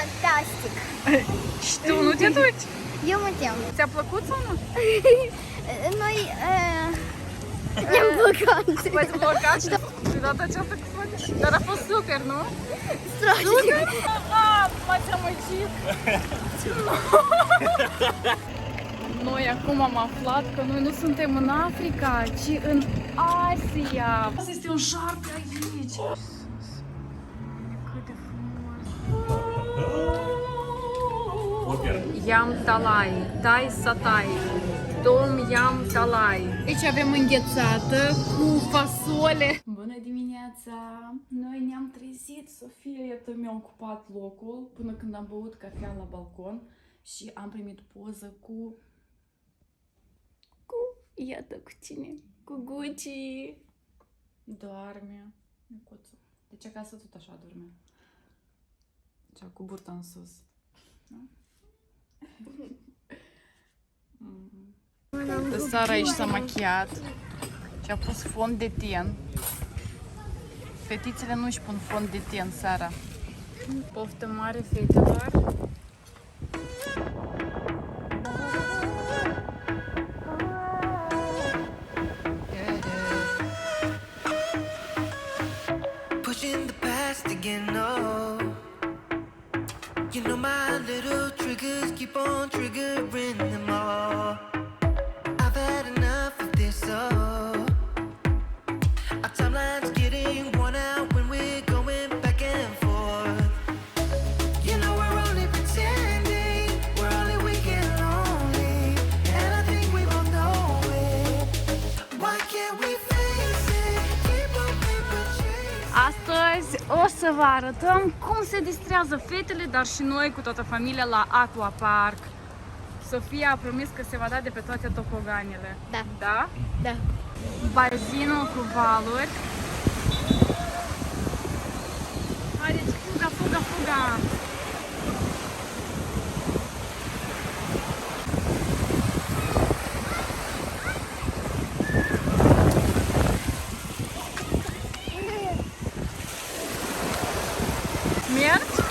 fantastic! Și tu nu te duci? Eu mă tem. Ți-a plăcut sau nu? Noi ne-am blocat. V-ați blocat și de data aceasta cu fate? Dar a fost super, nu? Super! M-ați amăgit! Noi acum am aflat că noi nu suntem în Africa, ci în Asia. Asta este un șarpe aici. Cât de frumos. Yam talai, tai satai, tom yam talai. Deci avem înghețată cu fasole. Bună dimineața! Noi ne-am trezit, Sofia, iată, mi-a ocupat locul până când am băut cafea la balcon și am primit poză cu, iată, cu cine? Cu Gucci. Doarme, micuțul. Deci acasă tot așa dorme. Cea cu burta în sus. Da? Sara aici s-a machiat și a pus fond de ten. Fetițele nu își pun fond de ten, Sara. Poftă mare, fetelor! Pushing the past again, no. You know my little triggers keep on triggering them all. I've had enough of this, oh. Our timeline's getting worn out when we're going back and forth. You know we're only pretending, we're only weak and lonely, and I think we both know it. Why can't we face it? Keep on paper chasing. Astăzi o să vă arătăm cum se distrează fetele, dar și noi cu toată familia la Aqua Park. Sofia a promis că se va da de pe toate topoganele. Da. Da? Da. Bazinul cu valuri. Haideți, fuga, fuga, fuga! Mergi?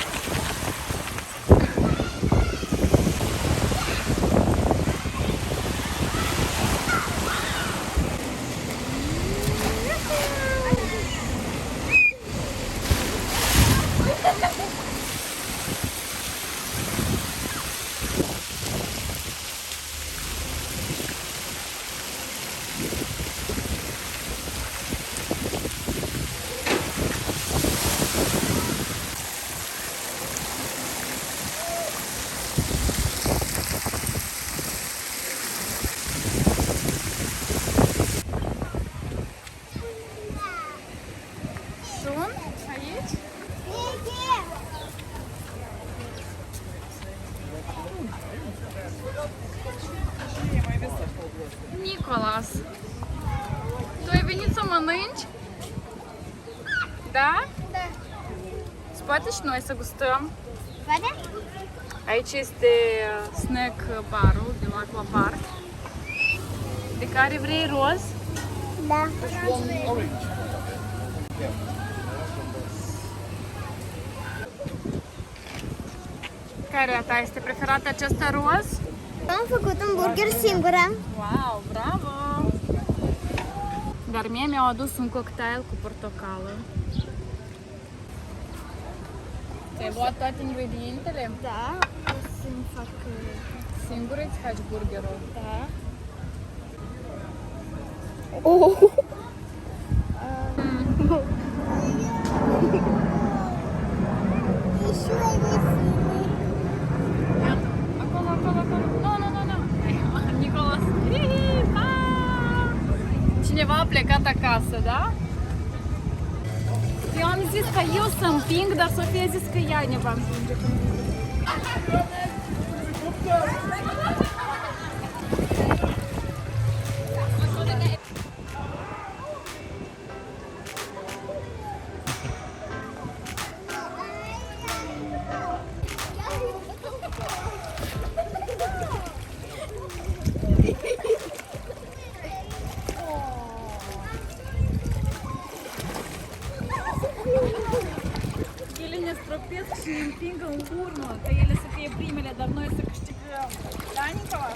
Sunt aici? Nicolas, tu ai venit să mănânci? Da? Da. Spate și noi să gustăm. Poate? Aici este snack barul de la Aqua Park. De care vrei roz? Da. Care a ta este preferată aceasta roz? Am făcut un burger singură. Wow, bravo! Dar mie mi-au adus un cocktail cu portocală. Ți-ai luat toate ingredientele? Da. O să-mi fac... Singur îți faci burgerul? Da. Oh. Acolo, acolo, acolo. Nu. Nicolas. Cineva a plecat acasă, da? Eu am zis că eu să împing, dar Sofia a zis că ea ne va împinge. Ele ne stropesc și ne împing ajungă în urmă, că ele să fie primele, dar noi să câștigăm. Da, Nicola?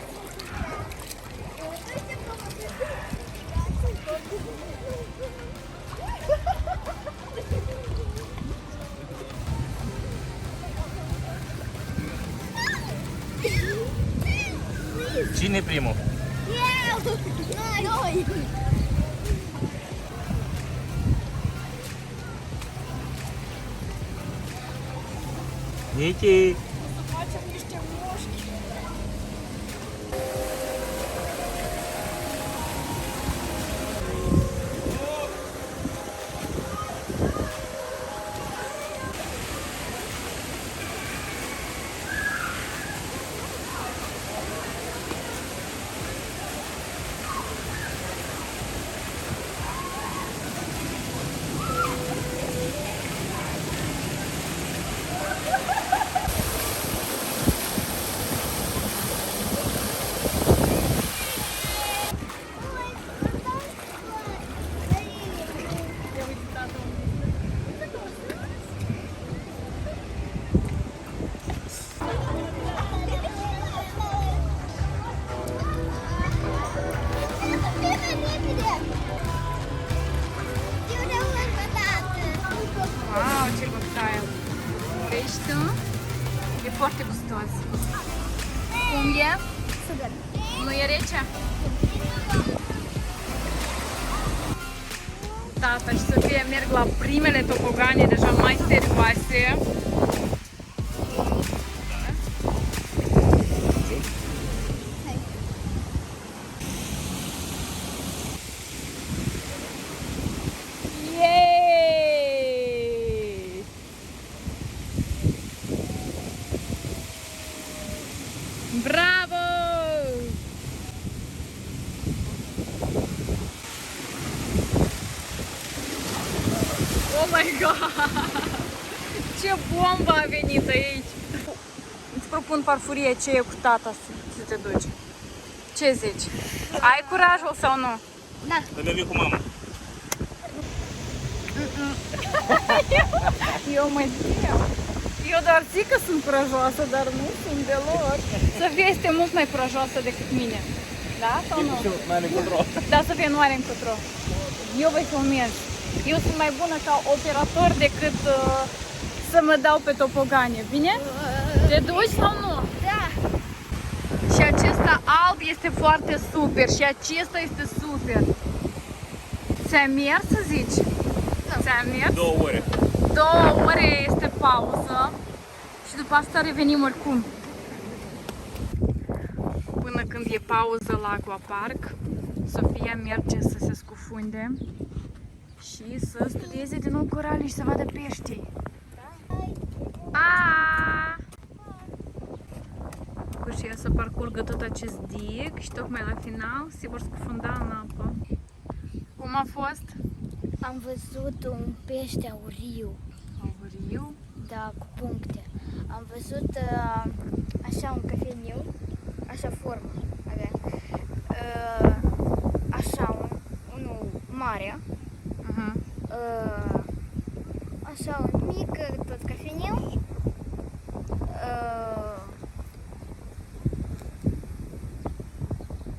Cine e primul? Eu! Noi! Niki! Facem niște mușchi. Wow, ce cocktail! Vrei tu? E foarte gustos. Cum e? Super! Nu e rece? Tata și Sofia merg la primele tobogane deja mai serioase. Yay! Bravo! Oh my god! Ce bombă a venit aici! Îți propun farfurie aceea cu tata să te duci. Ce zici? Ai curajul sau nu? Să mergem cu mama. Eu mă zic. Eu doar zic că sunt curajoasă, dar nu sunt deloc. Sofia este mult mai curajoasă decât mine. Da sau nu? Nu are control. Da, Sofia nu are încotro. Eu vă filmez. Eu sunt mai bună ca operator decât să mă dau pe topogane. Bine? Te duci sau nu? Da! Și acesta alb este foarte super și acesta este super. Ți-a mers, să zici? Ți-a mers? 2 ore. 2 ore este pauză și după asta revenim oricum. Până când e pauză la aquapark, Sofia merge să se scufunde și să studieze din nou coralii și să vadă peștii. Cu și ea să parcurgă tot acest dig și tocmai la final se vor scufunda în apă. Cum a fost? Am văzut un pește auriu, Auriu. da, cu puncte. Am văzut așa un cafeniu, așa formă avea. Așa unul mare, așa un mic tot cafeniu.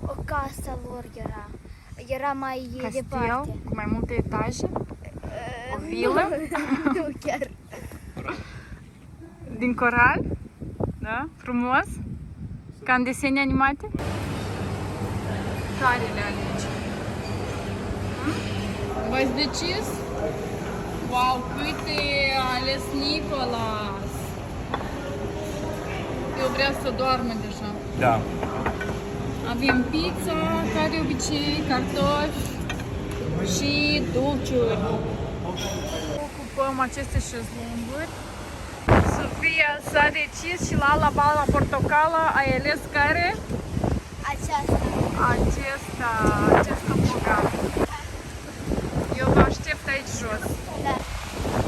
O casă lor era mai Castel departe. cu mai multe etaje. O vilă Nu chiar. din coral. Da? Frumos. Ca în desene animate. Carele alegi. V-ați decis? Wow, câte a ales Nicolas! Eu vreau să doarmă deja. Da. Avem pizza, ca de obicei, cartofi și dulciuri. Ocupăm aceste șezlonguri. Sofia s-a decis și la bala portocală a ales care? Aceasta. Acest topogan. Eu vă aștept aici jos. Da.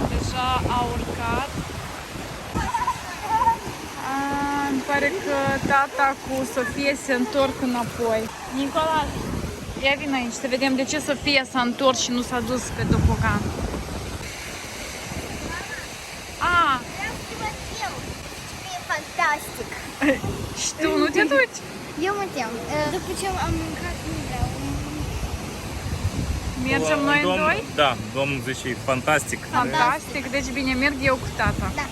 Deja a urcat. Îmi pare că tata cu Sofia se întorc înapoi. Nicolas, ia vin aici să vedem de ce Sofia s-a întors și nu s-a dus pe topogan. Vreau să văd eu. Fantastic. Și tu nu te duci? Eu mă tem. După ce am mâncat, nu vreau. Mergem noi în doi? Da, domnul zice fantastic. Fantastic, deci bine, merg eu cu tata. Da.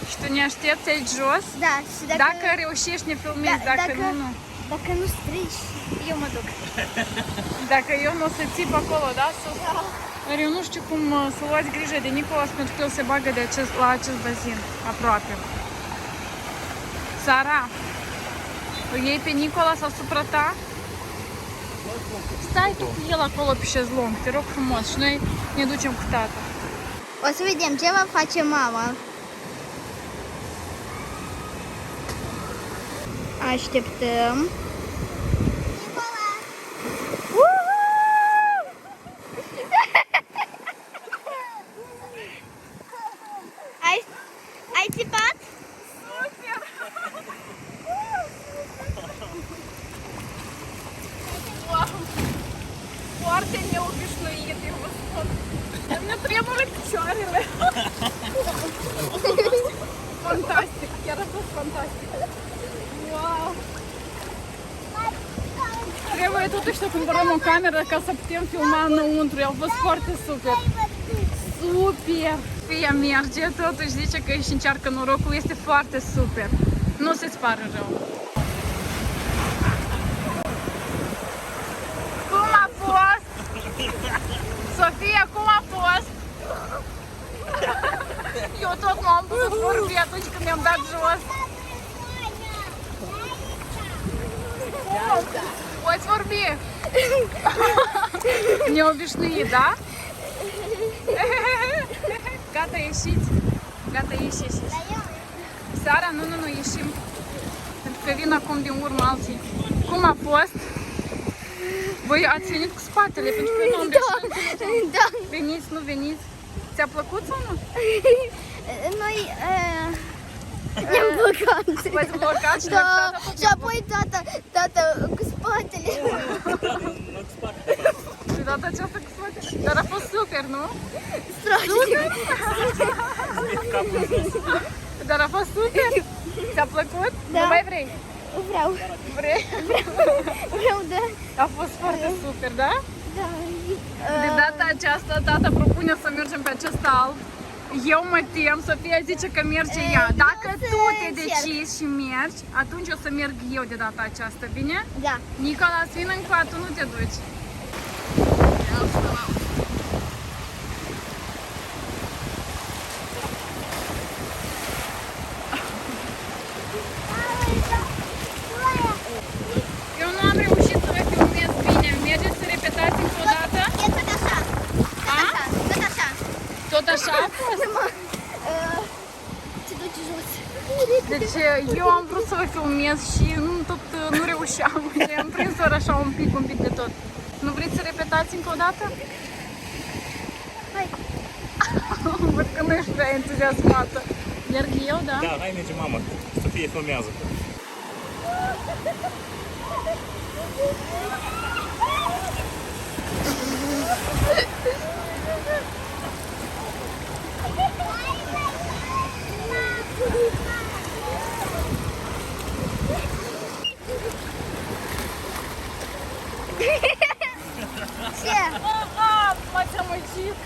Și tu ne aștepți aici jos? Da, și Dacă reușești, ne filmezi, dacă nu, nu. Dacă nu strici, eu mă duc. Dacă eu nu o să țip acolo, da? Dar eu nu știu cum să luați grijă de Nicolas pentru că el se bagă la acest bazin, aproape. Sara, o iei pe Nicolas asupra ta? Stai tu cu el acolo pe șezlong, te rog frumos, și noi ne ducem cu tata. O să vedem ce va face mama. Așteptăm. Ai țipat? Foarte neobișnuit, eu vă spun. Mi-a tremură picioarele. Fantastic, chiar a fost fantastic. Wow! Trebuie totuși să cumpărăm o cameră ca să putem filma înăuntru. A fost foarte super. Super! Fia merge, totuși zice că își încearcă norocul, este foarte super. Nu se-ți pară rău. Cum a fost? Sofia, cum a fost? Eu tot nu am putut vorbi atunci când mi-am dat jos. Poți vorbi? Neobișnuit, da? Gata, ieșiți. Gata, ieșiți. Sara, nu, ieșim. Pentru că vin acum din urmă alții. Cum a fost? Voi ați venit cu spatele, pentru că eu nu am reușit. Da. Veniți, nu veniți? Ți-a plăcut sau nu? Noi ne-am blocat. V-ați blocat și Da, și apoi tata cu spatele. Și data aceasta cu spatele. Dar a fost super, nu? Strașnic. Dar a fost super. Ți-a plăcut? Da. Nu mai vrei? Vreau, Vrei? da. A fost foarte super, da? Da. De data aceasta, tata propune să mergem pe acest alb. Eu mă tem, Sofia zice că merge ea. Dacă eu tu să te încerc. decizi și mergi, atunci o să merg eu de data aceasta, bine? Da. Nicolas, vină încoa, tu nu te duci. Eu nu am reușit să vă filmez bine. Mergeți să repetați încă o dată? E tot așa. Tot așa. Tot așa a fost? Te duci jos. Deci eu am vrut să vă filmez și nu reușeam. Am prins doar așa un pic de tot. Nu vreți să repetați încă o dată? Hai. Văd că nu ești prea entuziasmată. Merg eu, da? Da, hai merge mama. Sofia filmează. Ce? M-ați amăgit.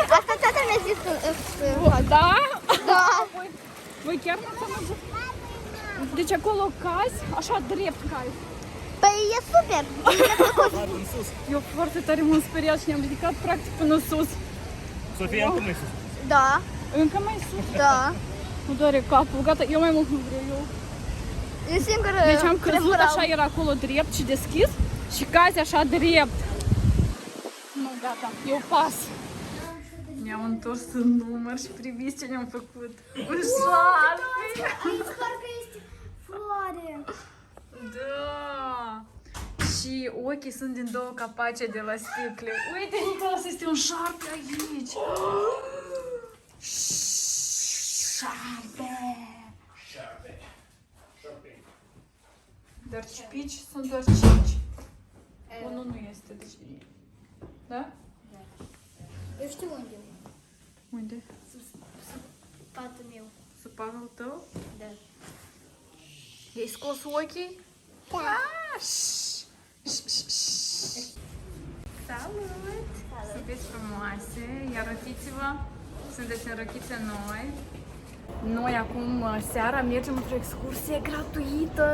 Asta tata mi-a zis că... Da? Da. Voi chiar m-ați amăgit? Deci acolo cazi, așa drept cazi. Păi e super. În sus. Eu foarte tare m-am speriat și ne-am ridicat practic până sus. Sofia, încă mai sus. Da. Încă mai sus. Da. Nu doare capul, gata, eu mai mult nu vreau eu. E singură. Deci am crezut așa, era acolo drept și deschis și cazi așa drept. Nu, gata, eu pas. Ne-am întors în număr și priviți ce ne-am făcut. Un șarpe! Aici parcă este floare. Da! Și ochii sunt din două capace de la sticle. Uite, Nicolas, este un șarpe aici! Șarpe! Dar cipici sunt doar 5. Unul nu este, deci... Da? Eu știu unde. Unde? Patul meu. Săpatul tău? Da. Ai scos ochii? Da! Salut! Sunteți frumoase, iar rotiți-vă, sunteți în rochițe noi. Noi acum seara mergem într-o excursie gratuită,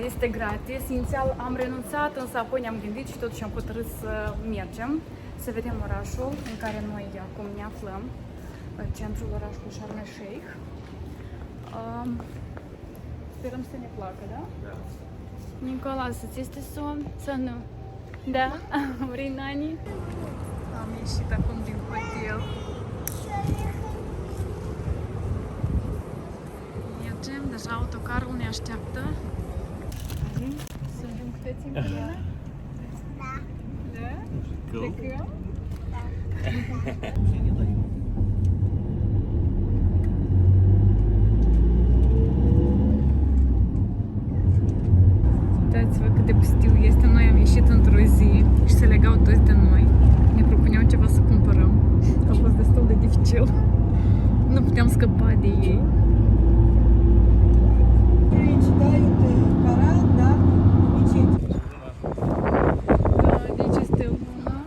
este gratis. Inițial am renunțat, însă apoi ne-am gândit și totuși am hotărât să mergem, să vedem orașul în care noi acum ne aflăm, centrul orașului Sharm el Sheikh. Sperăm să ne placă, da? Da. Nicola, să-ți este somn? Să nu? Da? Vrei nani? Am ieșit acum din hotel. Mergem, deja autocarul ne așteaptă. Suntem cu toții împreună? Da. Da? Plecăm? Da. Uitați-vă cât de pustiu este. Noi am ieșit într-o zi și se legau toți de noi. Ne propuneau ceva să cumpărăm. A fost destul de dificil. Nu puteam scăpa de ei. Da, deci este luna.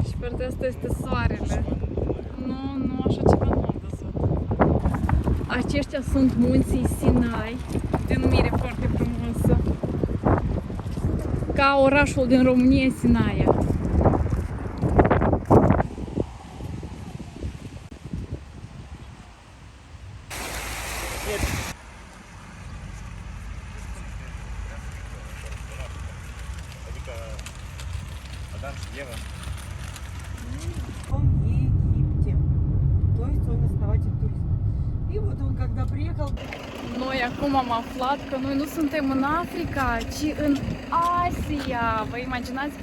Și partea asta este soarele. Nu, așa ceva nu am văzut. Aceștia sunt munții Sinai, denumire foarte frumoasă. Ca orașul din România, Sinaia. Adică Adam și Eva. Он в Египте. То есть он основатель туризма. И вот он когда приехал... Noi acum am aflat că noi nu suntem în Africa, ci în Asia. Vă imaginați?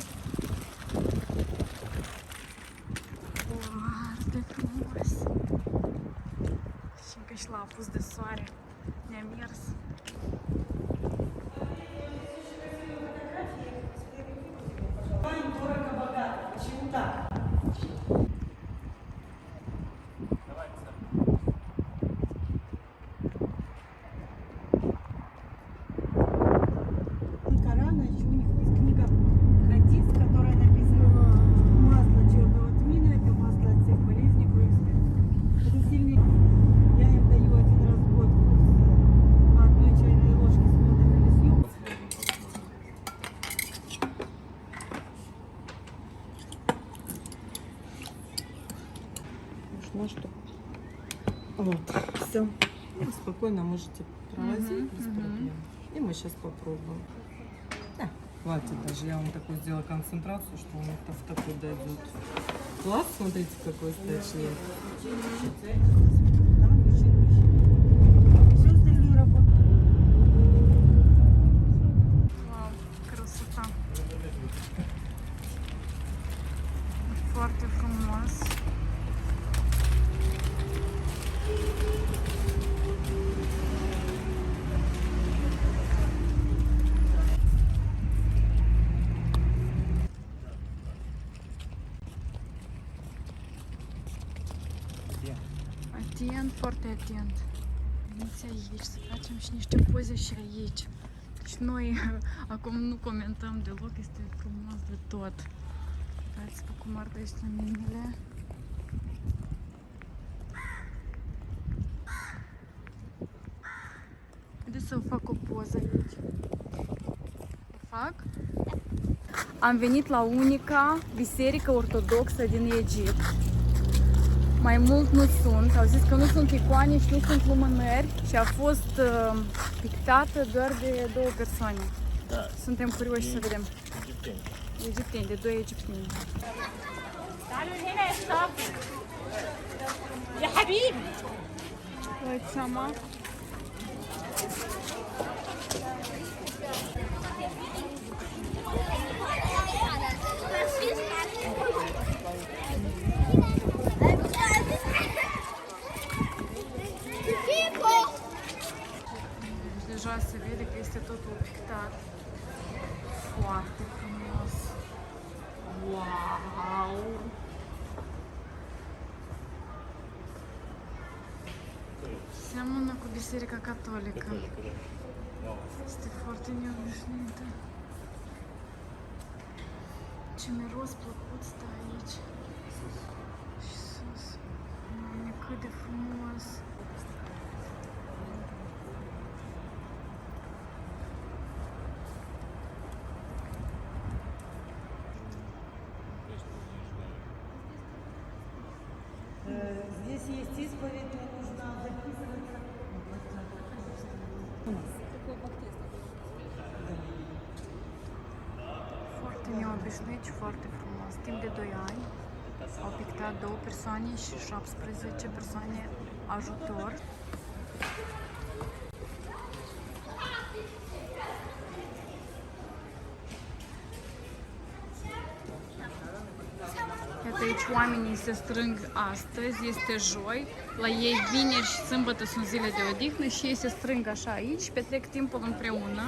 Foarte frumos. Și încă și la apus de soare. Ne-a mers. Дорого-богато. Почему так? Корана еще у них есть книга Хадис, которая написана, что масло черного тмина — это масло от всех болезней, кроме смерти. Это сильный. Я им даю один раз в год по одной чайной ложке с медом или с йогуртом. Нужно что? Вот, все. Спокойно можете провозить без проблем. И мы сейчас попробуем. Да, хватит даже. Я вам такую сделала концентрацию, что у них в такой дойдет. Класс, смотрите, какой стоит шлейф. Всю остальную работу. Вау, красота. Foarte frumos. Atent, foarte atent. Veniți aici să facem și niște poze și aici. Deci noi acum nu comentăm deloc, este frumos de tot. Uitați-vă cum arată minele. Haideți să fac o poză aici. O fac? Am venit la unica biserică ortodoxă din Egipt. Mai mult nu sunt, au zis că nu sunt icoane și nu sunt lumânări și a fost pictată doar de două persoane. Da. Suntem curioși să vedem. Egipteni. Egipteni, de doi egipteni. Dați seama? Deja se vede că este totul pictat. Foarte frumos. Wow! Seamănă cu Biserica Catolică. Catolică, da. Wow. Este foarte neobișnuită. Ce miros plăcut stă aici. Și sus. Doamne, cât de frumos. Здесь есть исповедь, но нужно записываться. Foarte neobișnuit și foarte frumos. Timp de 2 ani au pictat 2 persoane și 17 persoane ajutor. Iată aici oamenii se strâng astăzi, este joi, la ei vineri și sâmbătă sunt zile de odihnă și ei se strâng așa aici și petrec timpul împreună.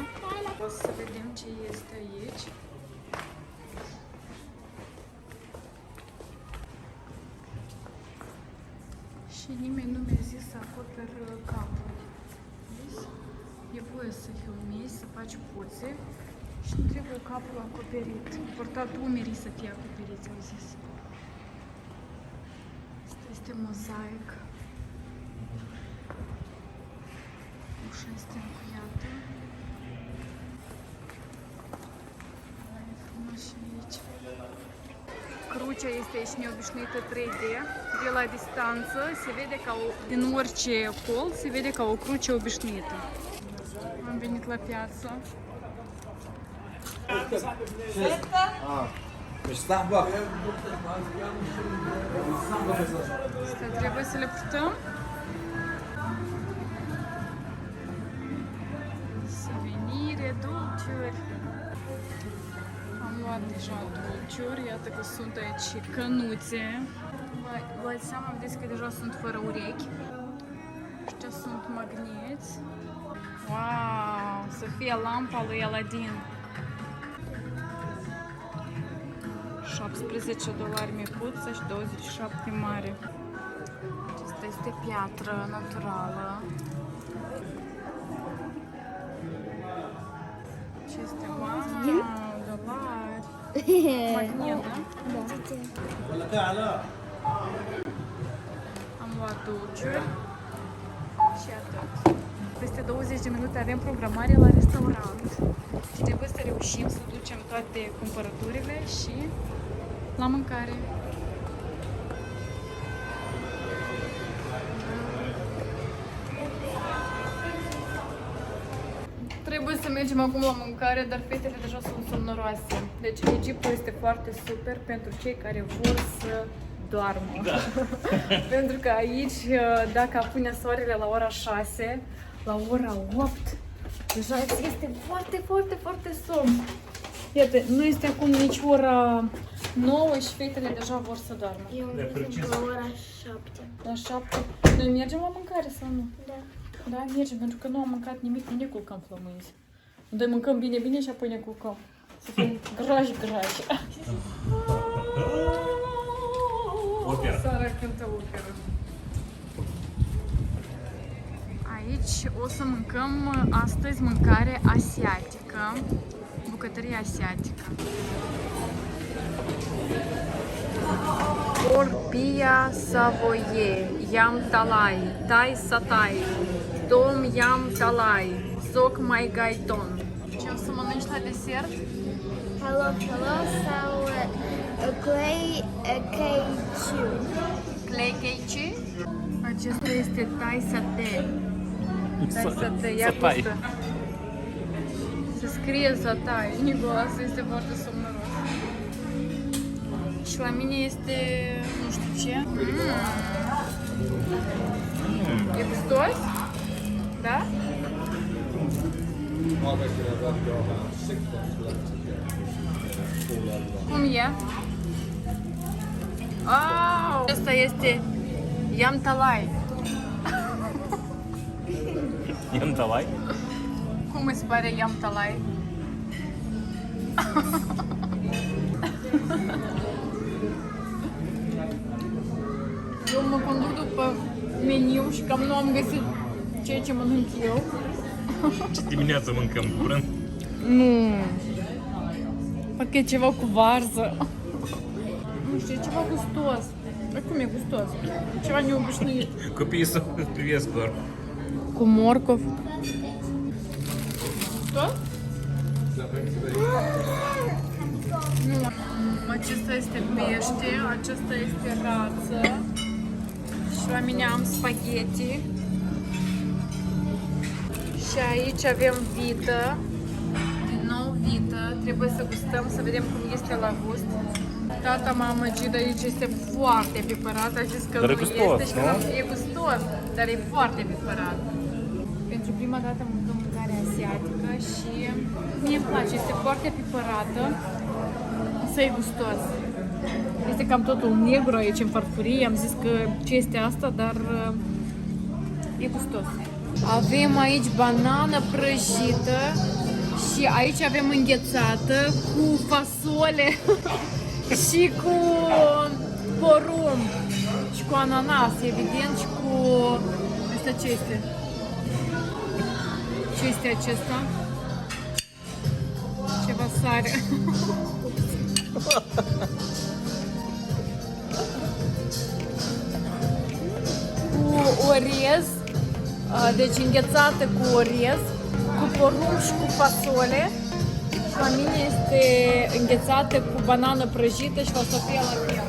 O să vedem ce este aici. Și nimeni nu mi-a zis să acoper capul. Vezi? E voie să filmezi, să faci poze și nu trebuie capul acoperit. Important umerii să fie acoperiți, au zis. Asta este mozaic. Ușa este încuiată. E frumos și aici. Crucea este aici neobișnuită 3D. De la distanță se vede ca din orice col se vede ca o cruce obișnuită. Am venit la piață. Asta trebuie să le purtăm. Suvenire, dulciuri. Am luat deja dulciuri, iată că sunt aici cănuțe. Vă dați seama, vedeți că deja sunt fără urechi. Ăștia sunt magneți. Wow, să fie lampa lui Aladdin. $17 micuță și 27 mare. Asta este piatră naturală. Ce este? Wow, dolari. Magnet, da? Am luat dulciuri și atât. Peste 20 de minute avem programare la restaurant și trebuie să reușim să ducem toate cumpărăturile și la mâncare. Trebuie să mergem acum la mâncare, dar fetele deja sunt somnoroase. Deci Egiptul este foarte super pentru cei care vor să doarmă. Da. Pentru că aici, dacă apune soarele la ora 6, la ora 8, deja este foarte, foarte, foarte somn. Iată, nu este acum nici ora 9 și fetele deja vor să doarmă. Eu am văzut la ora 7. La 7. Noi mergem la mâncare sau nu? Da. Da, mergem, pentru că nu am mâncat nimic, nu ne culcăm flămânzi. Noi mâncăm bine, bine și apoi ne culcăm. Să fim grași. Opera. Sara cântă operă. Aici o să mâncăm astăzi mâncare asiatică, bucătărie asiatică. Orpia Savoie, Yam Talai, Tai Satai, Tom Yam Talai, Soc Mai Gaiton. Ce o să mănânci la desert? Hello sau clay cake. Clay cake. Acesta este Tai Satay. Tai Satay, ia gustă. Se scrie Satay. Nicolas este foarte somnoros. Și la mine este, nu știu ce. E gustos? Da? Cum e? Oh, asta este Yam Talai. Yam Talai? Cum îți pare Yam Talai? Eu mă conduc după meniu și cam nu am găsit ceea ce mănânc eu. Ce dimineață mâncăm curând? Nu. Parcă e ceva cu varză. Nu știu, e ceva gustos. Cum e gustos? Ceva neobișnuit. Copiii să privesc doar. Cu morcov. Gustos? Nu. Acesta este pește, acesta este rață. Și la mine am spaghetti. Și aici avem vită. Din nou vită. Trebuie să gustăm, să vedem cum este la gust. Tata m-a amăgit, aici este foarte piperat. A zis că Dar e nu gustos, este și nu? că e gustos, dar e foarte piperat. Pentru prima dată mâncăm mâncare asiatică și mie îmi place, este foarte piperată, însă e gustos. Este cam totul negru aici în farfurie, am zis că ce este asta, dar e gustos. Avem aici banană prăjită și aici avem înghețată cu fasole și cu porumb și cu ananas, evident, și cu... Asta ce este? Ce este acesta? Ceva sare. Cu orez, deci înghețată cu orez, cu porumb și cu fasole. Și la mine este înghețată cu banană prăjită și la Sofia la fel.